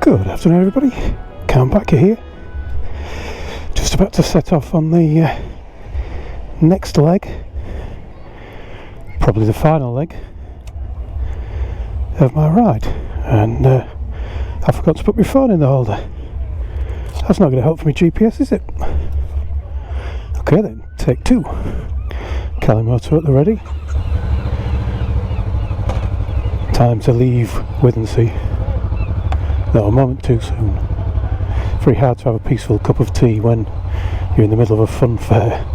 Good afternoon, everybody. Cam Backer here. Just about to set off on the next leg, probably the final leg of my ride, and I forgot to put my phone in the holder. That's not going to help for my GPS, is it? Okay then, take two. Calimoto at the ready. Time to leave Withernsea. No, a moment too soon. Very hard to have a peaceful cup of tea when you're in the middle of a fun fair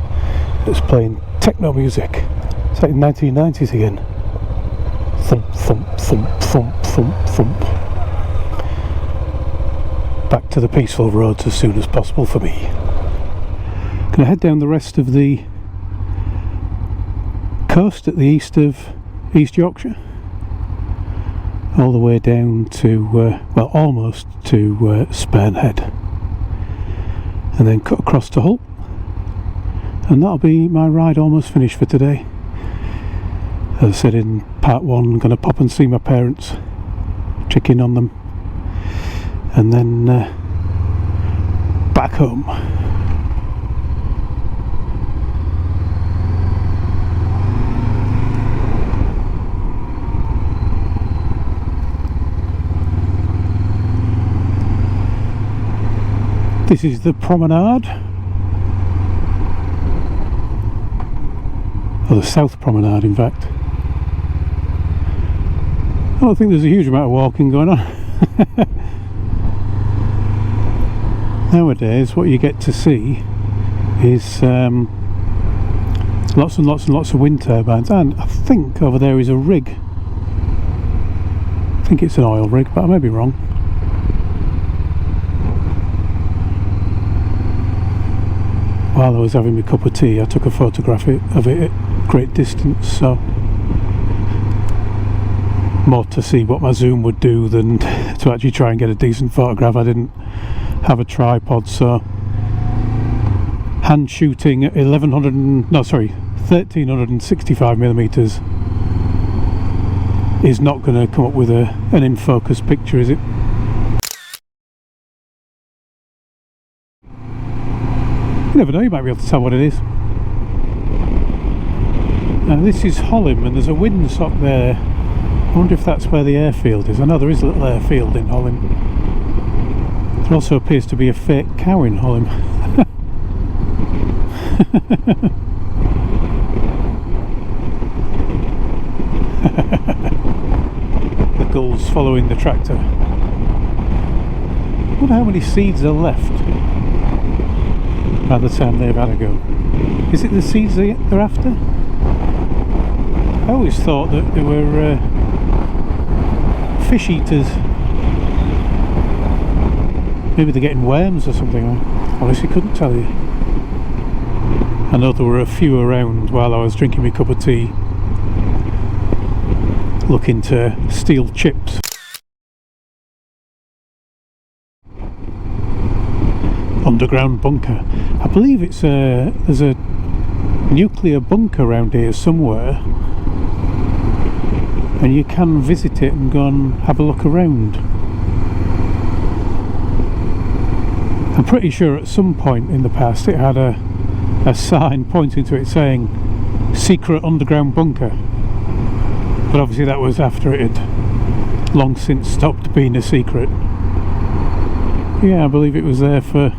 that's playing techno music. It's like 1990s again. Thump, thump, thump, thump, thump, thump. Back to the peaceful roads as soon as possible for me. Gonna head down the rest of the coast at the east of East Yorkshire, all the way down to, well, almost to Spainhead, and then cut across to Hull, and that'll be my ride almost finished for today. As I said in part one, I'm going to pop and see my parents, check in on them, and then back home. This is the promenade, or the South Promenade in fact. I don't think there's a huge amount of walking going on. Nowadays what you get to see is lots and lots and lots of wind turbines, and I think over there is a rig. I think it's an oil rig, but I may be wrong. While I was having my cup of tea, I took a photograph of it at great distance, so more to see what my zoom would do than to actually try and get a decent photograph. I didn't have a tripod, so hand shooting at 1365mm is not going to come up with an in focus picture, is it? You never know, you might be able to tell what it is. This is Hollym, and there's a windsock there. I wonder if that's where the airfield is. I know there is a little airfield in Hollym. There also appears to be a fake cow in Hollym. The gulls following the tractor. I wonder how many seeds are left by the time they've had a go. Is it the seeds they're after? I always thought that they were fish eaters. Maybe they're getting worms or something. I honestly couldn't tell you. I know there were a few around while I was drinking my cup of tea, looking to steal chips. Underground bunker. I believe there's a nuclear bunker around here somewhere, and you can visit it and go and have a look around. I'm pretty sure at some point in the past it had a sign pointing to it saying secret underground bunker, but obviously that was after it had long since stopped being a secret. Yeah, I believe it was there for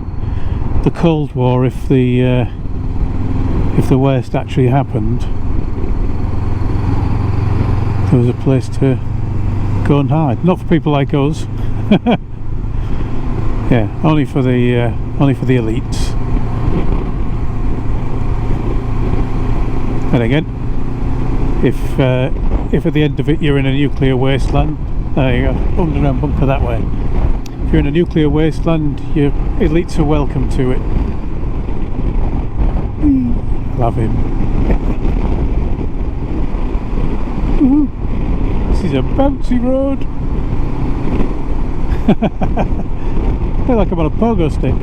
the Cold War, if the worst actually happened. There was a place to go and hide. Not for people like us. Yeah, only for the elites. And again, if at the end of it you're in a nuclear wasteland, there you go, underground bunker that way. If you're in a nuclear wasteland, your elites are welcome to it. Love him. This is a bouncy road. I feel like I'm on a pogo stick.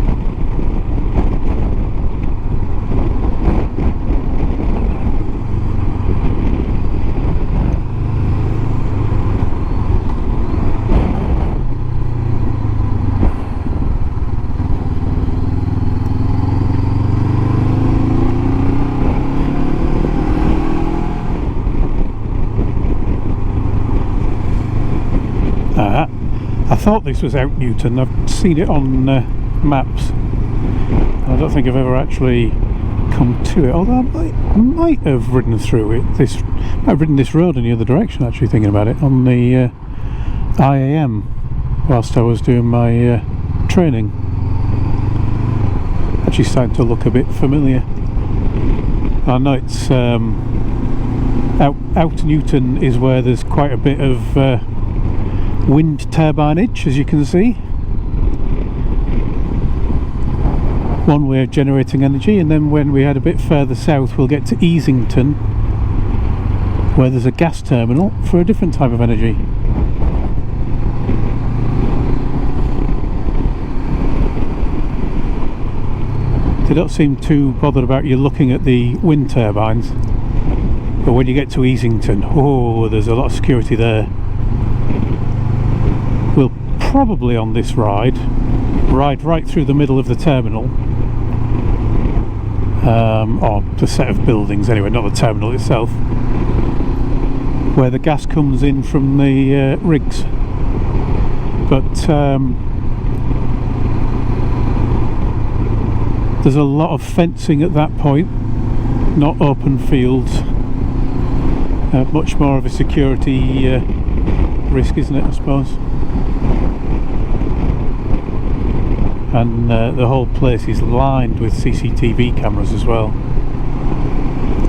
thought this was out Newton. I've seen it on maps. I don't think I've ever actually come to it, although I might have ridden through it. Might have ridden this road in the other direction, actually, thinking about it, on the IAM whilst I was doing my training. Actually starting to look a bit familiar. I know it's out Newton is where there's quite a bit of wind turbinage, as you can see. One way of generating energy, and then when we head a bit further south we'll get to Easington, where there's a gas terminal for a different type of energy. They don't seem too bothered about you looking at the wind turbines, but when you get to Easington, oh, there's a lot of security there. We'll probably on this ride right through the middle of the terminal, or the set of buildings anyway, not the terminal itself, where the gas comes in from the rigs. But there's a lot of fencing at that point, not open fields. Much more of a security risk, isn't it, I suppose? And the whole place is lined with CCTV cameras as well.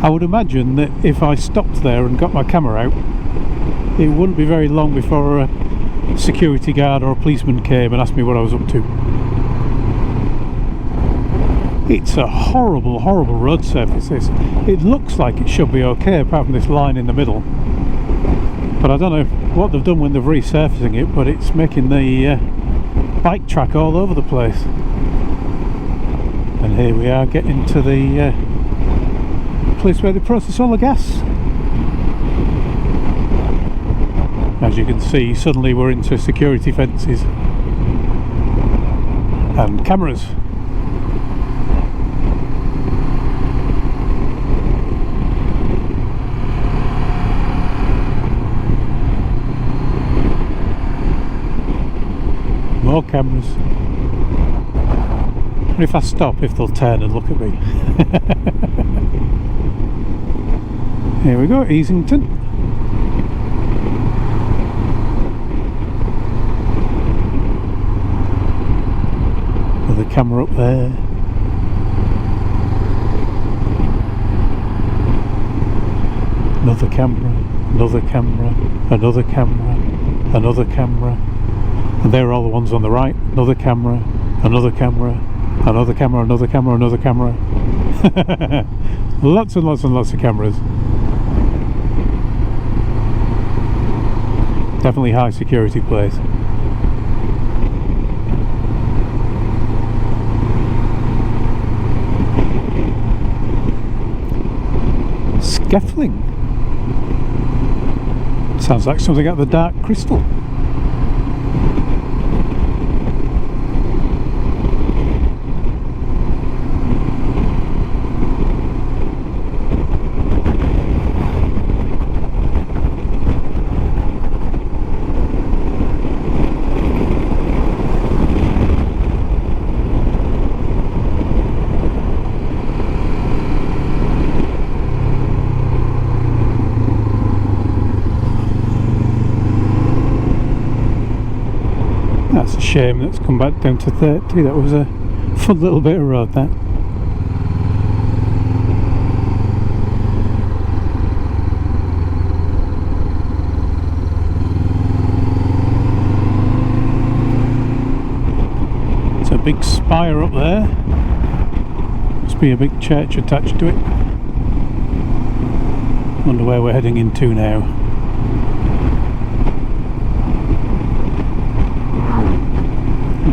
I would imagine that if I stopped there and got my camera out, it wouldn't be very long before a security guard or a policeman came and asked me what I was up to. It's a horrible, horrible road surface, this. It looks like it should be okay, apart from this line in the middle. But I don't know what they've done when they're resurfacing it, but it's making the bike track all over the place. And here we are getting to the place where they process all the gas. As you can see, suddenly we're into security fences and cameras. More cameras. And if I stop, if they'll turn and look at me. Here we go, Easington. Another camera up there. Another camera, another camera, another camera, another camera. And there are all the ones on the right. Another camera, another camera, another camera, another camera, another camera. Lots and lots and lots of cameras. Definitely high security place. Skeffling. Sounds like something out of the Dark Crystal. That's a shame that's come back down to 30. That was a fun little bit of road, that. It's a big spire up there. Must be a big church attached to it. Wonder where we're heading into now.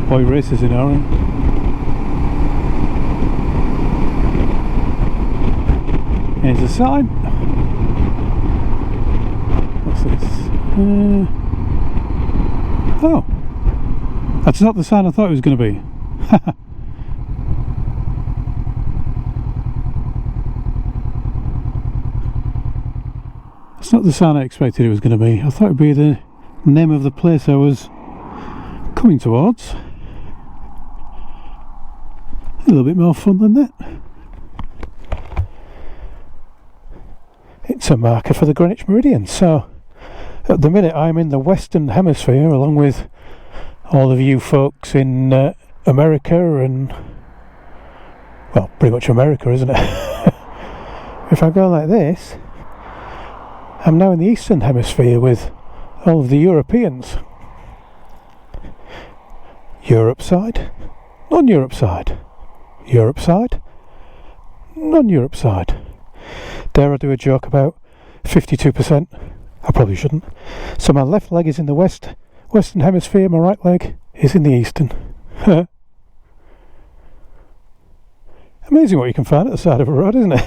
Boy races in Hollym. Here's a sign. What's this? Oh, that's not the sign I thought it was going to be. It's not the sign I expected it was going to be. I thought it would be the name of the place I was coming towards. A little bit more fun than that. It's a marker for the Greenwich Meridian, so at the minute I'm in the Western Hemisphere along with all of you folks in America and, well, pretty much America, isn't it? If I go like this, I'm now in the Eastern Hemisphere with all of the Europeans. Europe side, non-Europe side, Europe side, non-Europe side. Dare I do a joke about 52%? I probably shouldn't. So my left leg is in the Western Hemisphere, my right leg is in the Eastern. Amazing what you can find at the side of a road, isn't it?